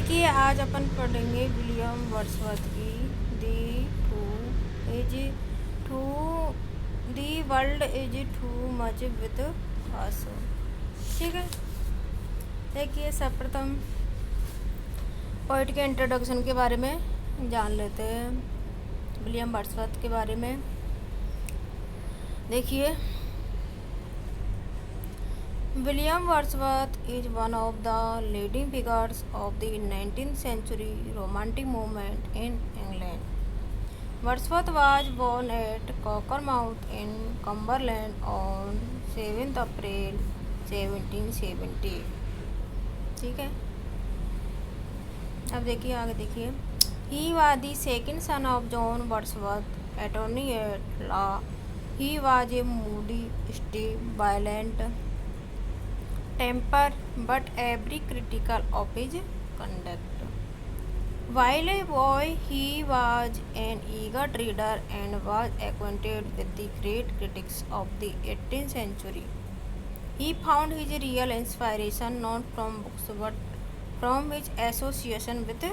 देखिए आज अपन पढ़ेंगे विलियम वर्ड्सवर्थ की the too is too the world is too much with us. ठीक है, देखिए सर्वप्रथम पोइट के इंट्रोडक्शन के बारे में जान लेते हैं, विलियम वर्ड्सवर्थ के बारे में। देखिए William Wordsworth is one of the leading figures of the 19th century Romantic movement in England. Wordsworth was born at Cockermouth in Cumberland on 7th April 1770। ठीक है, अब देखिए आगे देखिए। He was the second son of John Wordsworth, attorney at law. He was a moody, stiff, violent temper but very critical of his conduct. While a boy, he was an eager reader and was acquainted with the great critics of the 18th century. He found his real inspiration not from books but from his association with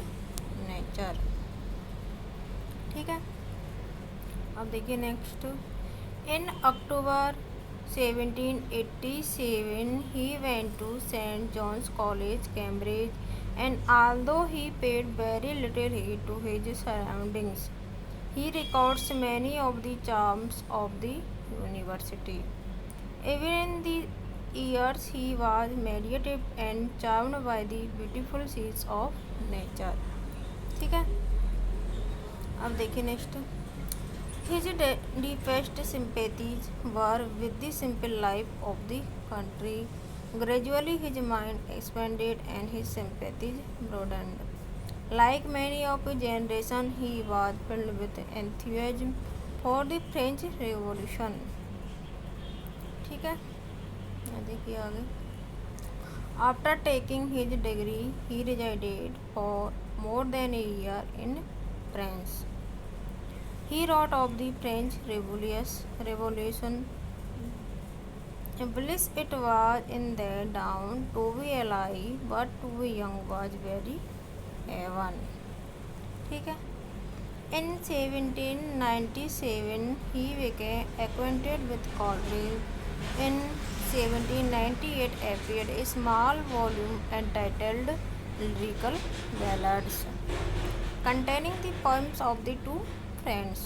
nature। ठीक है, अब देखिए next. In October 1787 he went to St. John's College, Cambridge, and although he paid very little heed to his surroundings, he records many of the charms of the university. Even in the years he was meditative and charmed by the beautiful scenes of nature। ठीक है, अब देखिए next. His deepest sympathies were with the simple life of the country. Gradually his mind expanded and his sympathies broadened. Like many of his generation, he was filled with enthusiasm for the French Revolution। ठीक है, देखिए आगे। After taking his degree, he resided for more than a year in France। He wrote of the French Revolution. Bliss it was in their dawn to be alive, but to be young was very heaven। ठीक है, in 1797 he became acquainted with Coleridge। In 1798 appeared a small volume entitled Lyrical Ballads, containing the poems of the two friends।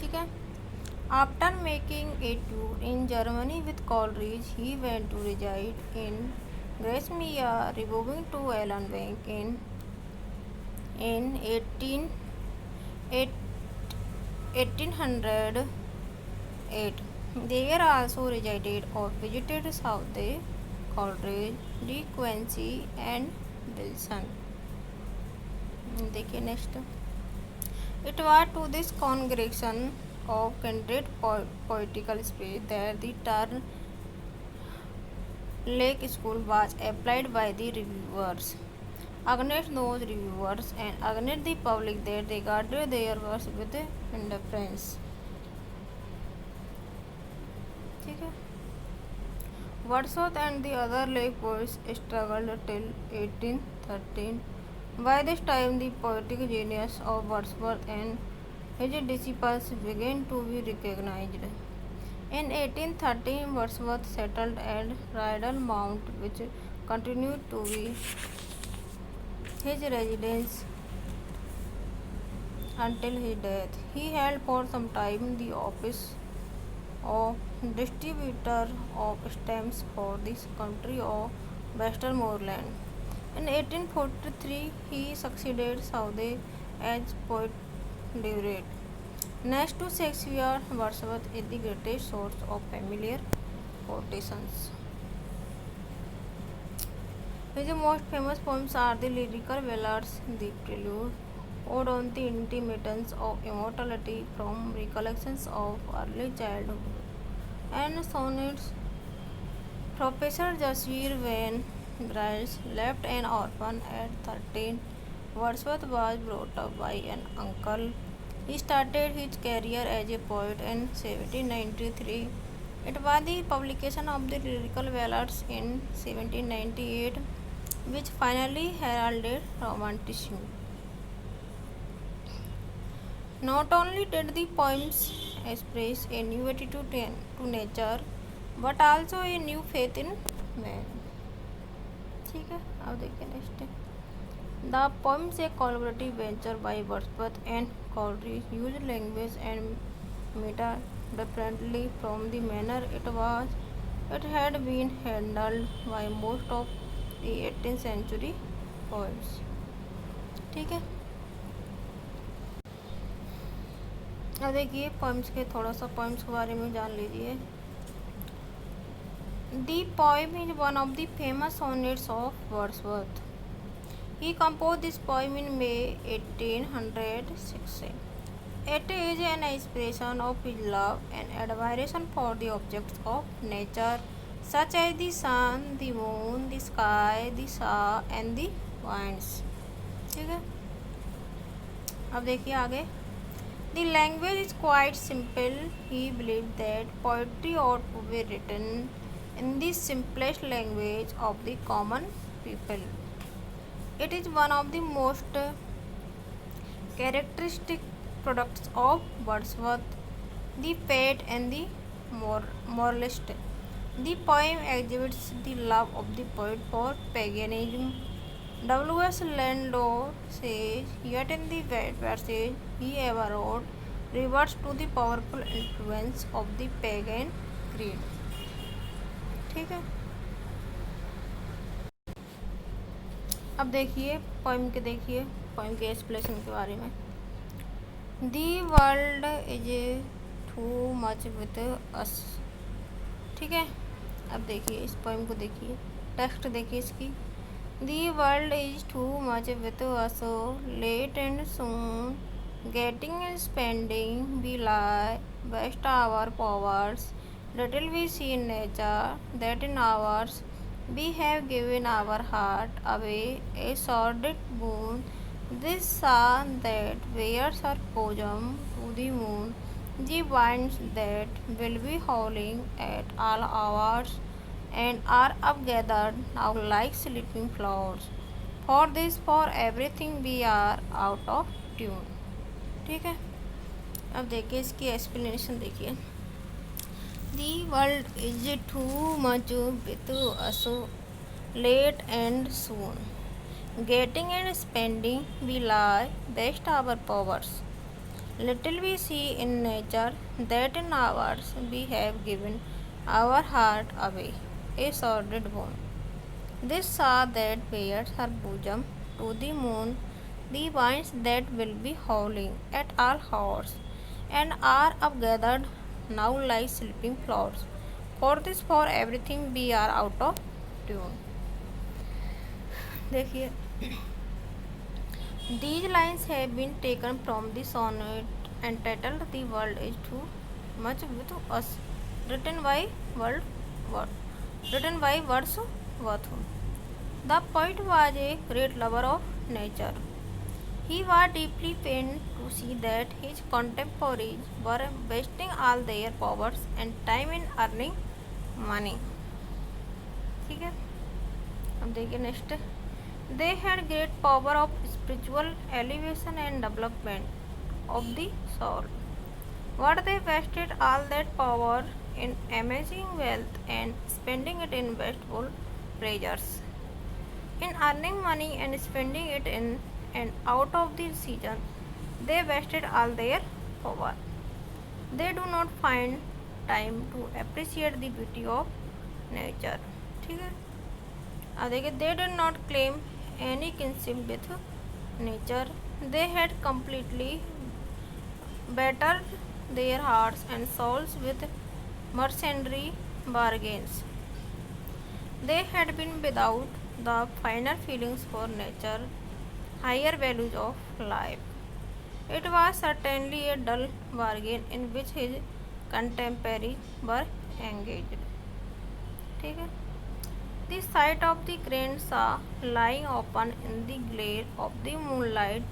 ठीक है, after making a tour in Germany with Coleridge he went to reside in Grasmere, removing to Ellenbeck in 1808। There also resided or visited Southey, Coleridge, De Quincey and Wilson। देखिए next. It was to this congregation of kindred poetical spirit that the term Lake School was applied by the reviewers. Against those reviewers and against the public that regarded their works with indifference। ठीक है, Wordsworth and the other Lake poets struggled till 1813। By this time, the poetic genius of Wordsworth and his disciples began to be recognized। In 1813, Wordsworth settled at Rydal Mount, which continued to be his residence until his death। He held for some time the office of distributor of stamps for this country of Westmoreland। In 1843, he succeeded Southey as poet laureate। Next to Shakespeare, Wordsworth is the greatest source of familiar quotations। His most famous poems are the Lyrical Ballads, the Prelude, Ode on the Intermittence of Immortality from Recollections of Early Childhood, and sonnets। Professor Jasper Van Bryce left an orphan at 13. Wordsworth was brought up by an uncle। He started his career as a poet in 1793। It was the publication of the Lyrical Ballads in 1798 which finally heralded Romanticism. Not only did the poems express a new attitude to nature, but also a new faith in man. ठीक है, अब देखिए next. The poem is a collaborative venture by Wordsworth and Coleridge, used language and meta differently from the manner it had been handled by most of the 18th century poets. ठीक है, अब देखिए poems के थोड़ा सा poems के बारे में जान लीजिए. The poem is one of the famous sonnets of Wordsworth. He composed this poem in May 1860. It is an expression of his love and admiration for the objects of nature, such as the sun, the moon, the sky, the star and the winds. ठीक है, अब देखिए आगे. The language is quite simple. He believed that poetry ought to be written in the simplest language of the common people. It is one of the most characteristic products of Wordsworth, the poet and the moralist. The poem exhibits the love of the poet for paganism. W.S. Landor says, yet in the passage he ever wrote reverts to the powerful influence of the pagan creed. ठीक है, अब देखिए poem के explanation के बारे में. दी world is too much with अस. ठीक है, अब देखिए इस पोइम को देखिए, टेक्स्ट देखिए इसकी. The world is too much with us, late and soon, getting and spending, we lay waste our powers, little we see in nature, that in hours we have given our heart away, a sordid boon. This sun that wears her bosom to the moon, the winds that will be howling at all hours, and are upgathered now like sleeping flowers. For this, for everything we are out of tune. ठीक है, अब देखिए इसकी explanation देखिए. The world is too much with us, late and soon. Getting and spending, we lie best our powers. Little we see in nature, that in hours we have given our heart away, a sordid boon. This star that bears her bosom to the moon, the winds that will be howling at all hours, and are upgathered now like sleeping flowers. For this, for everything we are out of tune. देखिए, these lines have been taken from the sonnet entitled "The World is Too Much with Us," written by Wordsworth. The poet was a great lover of nature. He was deeply pained to see that his contemporaries were wasting all their powers and time in earning money. ठीक है, अब देखिए next. They had great power of spiritual elevation and development of the soul. But they wasted all that power in amassing wealth and spending it in wasteful pleasures, in earning money and spending it in and out of the season. They wasted all their power. They do not find time to appreciate the beauty of nature. ठीक है, अब देखिए. They did not claim any kinship with nature. They had completely battered their hearts and souls with mercenary bargains. They had been without the finer feelings for nature, higher values of life. It was certainly a dull bargain in which his contemporaries were engaged. ठीक है, the sight of the grand saw lying open in the glare of the moonlight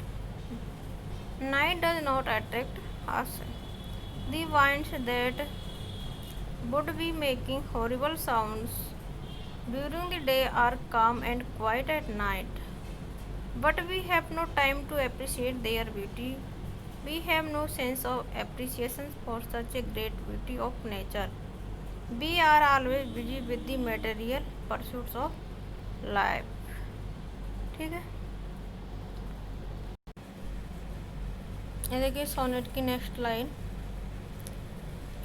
night does not attract us. The winds that would be making horrible sounds during the day are calm and quiet at night. But we have no time to appreciate their beauty. We have no sense of appreciation for such a great beauty of nature. We are always busy with the material pursuits of life. ठीक है, ये देखिए sonnet की next line.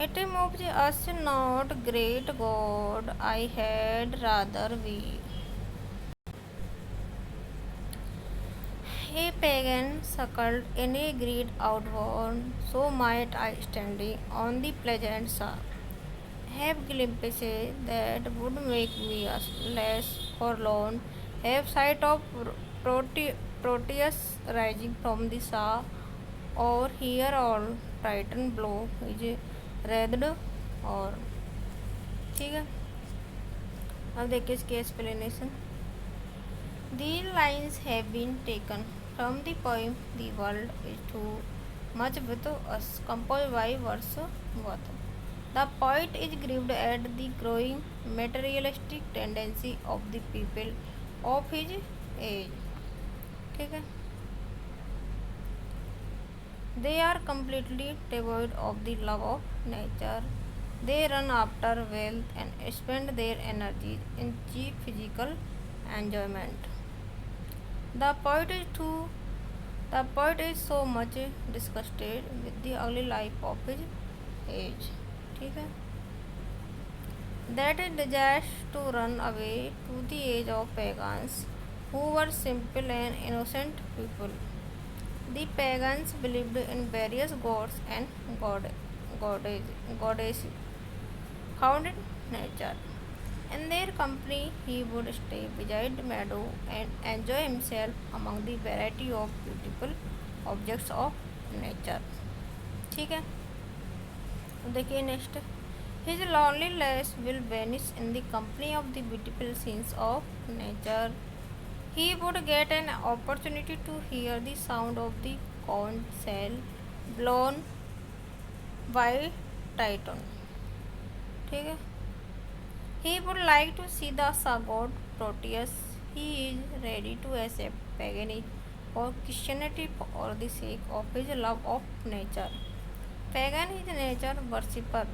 It moves us not, great God, I had rather be a pagan suckled in a greed outworn, so might I, standing on the pleasant shore, have glimpses that would make me less forlorn, have sight of Proteus rising from the sea, or hear all Titan blow his wreathed और. ठीक है, अब देखिए इसकी explanation. These lines have been taken from the poem The World is Too Much with Us, composed by Wordsworth. The poet is grieved at the growing materialistic tendency of the people of his age. ठीक है, they are completely devoid of the love of nature. They run after wealth and spend their energies in cheap physical enjoyment. The poet is so much disgusted with the ugly life of his age. ठीक है, that he desires to run away to the age of pagans, who were simple and innocent people. The pagans believed in various gods and goddesses found in nature. In their company he would stay beside the meadow and enjoy himself among the variety of beautiful objects of nature. ठीक है, देखिए next. His loneliness will vanish in the company of the beautiful scenes of nature. He would get an opportunity to hear the sound of the conch shell blown by Titan. ठीक है, he would like to see the god Proteus. He is ready to accept paganism or Christianity for the sake of his love of nature. Pagan is nature worshipper,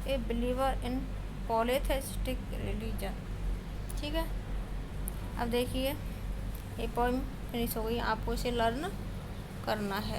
a believer in polytheistic religion. ठीक है, अब देखिए ये poem finish हो गई. आपको इसे learn करना है.